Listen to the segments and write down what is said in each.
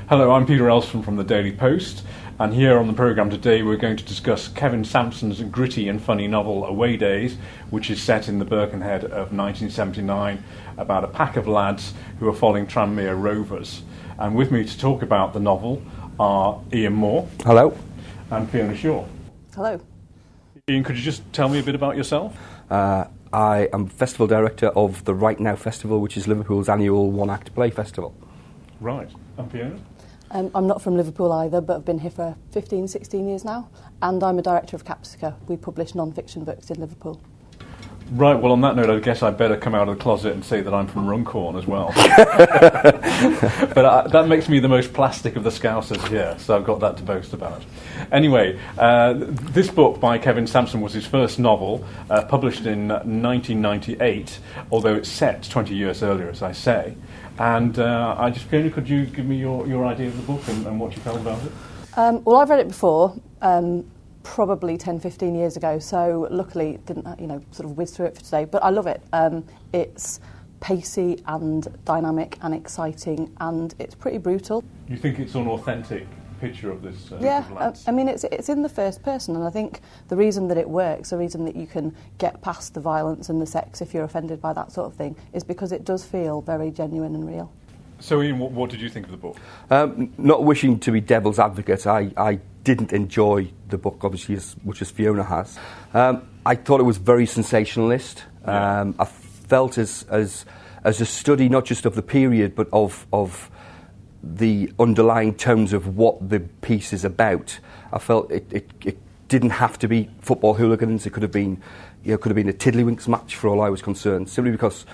Hello, I'm Peter Elston from the Daily Post, and here on the programme today we're going to discuss Kevin Sampson's gritty and funny novel Awaydays, which is set in the Birkenhead of 1979 about a pack of lads who are following Tranmere Rovers. And with me to talk about the novel are Ian Moore. Hello. And Fiona Shaw. Hello. Ian, could you just tell me a bit about yourself? I am Festival Director of the Right Now Festival, which is Liverpool's annual one-act play festival. Right. And Fiona? I'm not from Liverpool either, but I've been here for 15, 16 years now, and I'm a director of Capsica. We publish non-fiction books in Liverpool. Right, well on that note I guess I'd better come out of the closet and say that I'm from Runcorn as well. But that makes me the most plastic of the Scousers here, so I've got that to boast about. Anyway, this book by Kevin Sampson was his first novel, published in 1998, although it's set 20 years earlier, as I say. And Fiona, could you give me your idea of the book and what you felt about it? Well, I've read it before, probably 10, 15 years ago, so luckily didn't sort of whiz through it for today, but I love it. It's pacey and dynamic and exciting, and it's pretty brutal. You think it's an authentic picture of this? Yeah, I mean, it's in the first person, and I think the reason that it works, the reason that you can get past the violence and the sex if you're offended by that sort of thing, is because it does feel very genuine and real. So Ian, what did you think of the book? Not wishing to be devil's advocate, I didn't enjoy the book, obviously, as much as Fiona has. I thought it was very sensationalist. Yeah. I felt as a study not just of the period, but of the underlying tones of what the piece is about. I felt it didn't have to be football hooligans. It could have been, a Tiddlywinks match for all I was concerned. Simply because,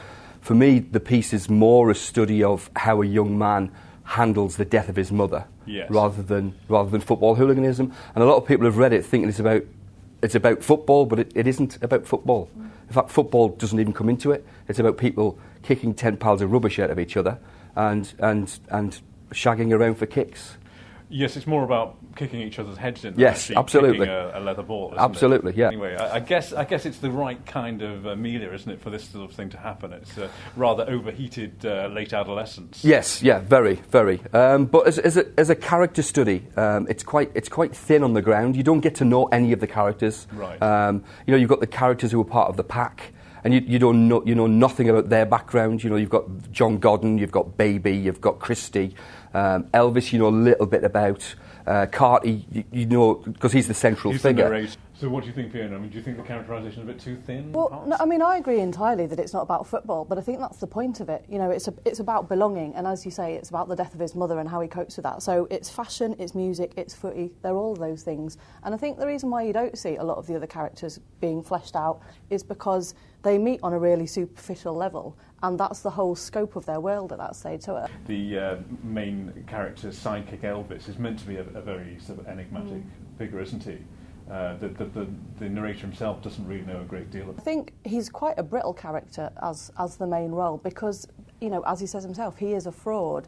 for me, the piece is more a study of how a young man handles the death of his mother, yes, rather than football hooliganism. And a lot of people have read it thinking it's about football, but it isn't about football. In fact, football doesn't even come into it. It's about people kicking 10 piles of rubbish out of each other and shagging around for kicks. Yes, it's more about kicking each other's heads in. Yes, absolutely. Kicking a leather ball. Absolutely, yeah. Anyway, I guess it's the right kind of media, isn't it, for this sort of thing to happen? It's rather overheated late adolescence. Yes, yeah, very, very. But as a character study, it's quite thin on the ground. You don't get to know any of the characters. Right. You've got the characters who are part of the pack, and you know nothing about their background. You've got John Godden, you've got Baby, you've got Christie, Elvis. You know a little bit about Carty. You know because he's the central figure. So what do you think, Fiona? I mean, do you think the characterisation is a bit too thin? Well, no, I mean, I agree entirely that it's not about football, but I think that's the point of it. It's about belonging, and as you say, it's about the death of his mother and how he copes with that. So it's fashion, it's music, it's footy, they're all those things. And I think the reason why you don't see a lot of the other characters being fleshed out is because they meet on a really superficial level, and that's the whole scope of their world at that stage. So the main character's sidekick Elvis is meant to be a very sort of enigmatic figure, isn't he? The narrator himself doesn't really know a great deal. I think he's quite a brittle character as the main role because, as he says himself, he is a fraud.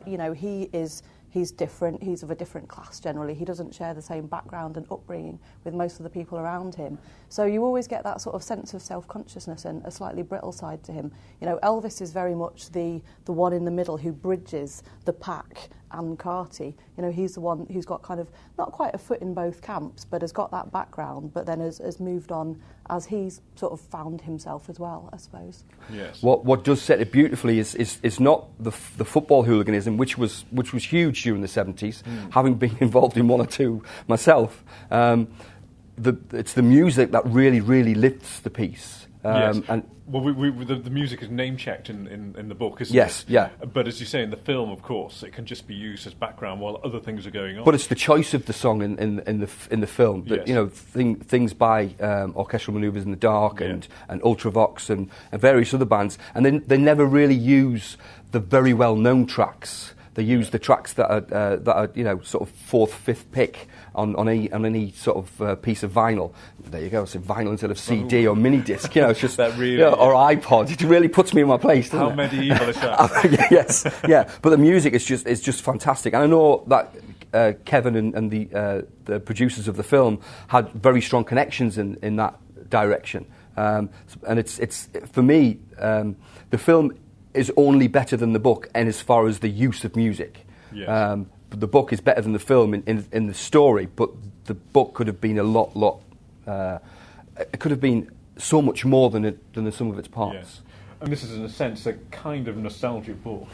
He's different, he's of a different class generally. He doesn't share the same background and upbringing with most of the people around him. So you always get that sort of sense of self-consciousness and a slightly brittle side to him. Elvis is very much the one in the middle who bridges the pack and Carty. He's the one who's got kind of, not quite a foot in both camps, but has got that background, but then has moved on as he's sort of found himself as well, I suppose. Yes. What does set it beautifully is not the football hooliganism, which was huge during the 70s, having been involved in one or two myself. It's the music that really, really lifts the piece. Yes. And the music is name-checked in the book, isn't it? Yes, yeah. But as you say, in the film, of course, it can just be used as background while other things are going on. But it's the choice of the song in the film. That, yes. Things by Orchestral Manoeuvres in the Dark and Ultravox and various other bands, and they never really use the very well-known tracks. They use the tracks that are sort of fourth, fifth pick on any sort of piece of vinyl. There you go. So vinyl instead of CD or mini disc. It's just that really, or iPod. It really puts me in my place. Doesn't How it? medieval is that? Yes, yeah. But the music is just fantastic. And I know that Kevin and the producers of the film had very strong connections in that direction. And it's for me, the film is only better than the book, and as far as the use of music. Yes. the book is better than the film in the story, but the book could have been a lot. It could have been so much more than the sum of its parts. Yes. And this is, in a sense, a kind of nostalgic book.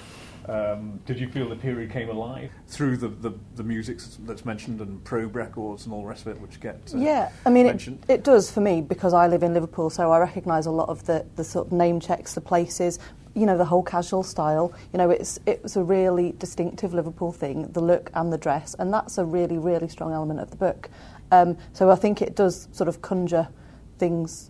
Did you feel the period came alive through the music that's mentioned and probe records and all the rest of it, which get mentioned? It does for me, because I live in Liverpool, so I recognise a lot of the sort of name checks, the places, the whole casual style. It was a really distinctive Liverpool thing, the look and the dress, and that's a really, really strong element of the book. So I think it does sort of conjure things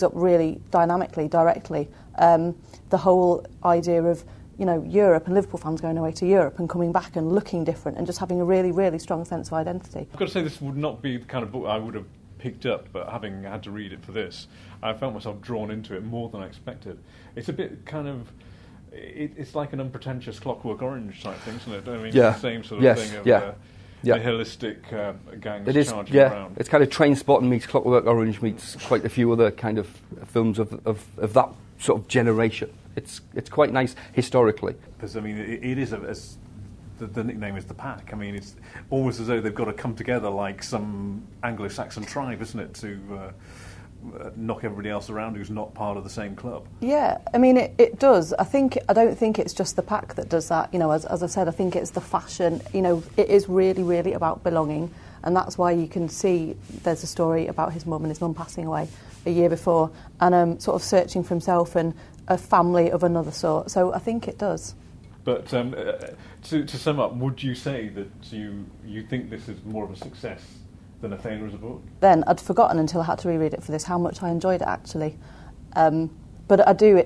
up really dynamically, directly. The whole idea of Europe and Liverpool fans going away to Europe and coming back and looking different and just having a really, really strong sense of identity. I've got to say, this would not be the kind of book I would have picked up, but having had to read it for this, I felt myself drawn into it more than I expected. It's a bit kind of... It's like an unpretentious Clockwork Orange type thing, isn't it? I mean, it's the same sort of thing of nihilistic gangs charging around. It's kind of Trainspotting meets Clockwork Orange meets quite a few other kind of films of that sort of generation. It's quite nice historically. Because, I mean, it is the nickname is the Pack. I mean, it's almost as though they've got to come together like some Anglo-Saxon tribe, isn't it, to knock everybody else around who's not part of the same club. Yeah, I mean, it does. I don't think it's just the Pack that does that. As I said, I think it's the fashion. It is really, really about belonging, and that's why you can see there's a story about his mum and his mum passing away a year before, and sort of searching for himself and a family of another sort. So I think it does. But to sum up, would you say that you think this is more of a success than Athena as a book? Then I'd forgotten until I had to reread it for this how much I enjoyed it actually. But I do.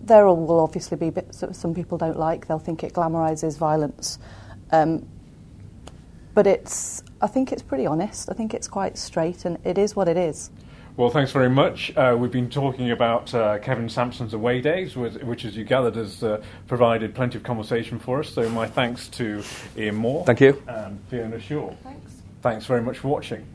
There will obviously be bits that some people don't like. They'll think it glamorises violence. But I think it's pretty honest. I think it's quite straight, and it is what it is. Well, thanks very much. We've been talking about Kevin Sampson's Awaydays, which, as you gathered, has provided plenty of conversation for us. So my thanks to Ian Moore. Thank you. And Fiona Shaw. Thanks. Thanks very much for watching.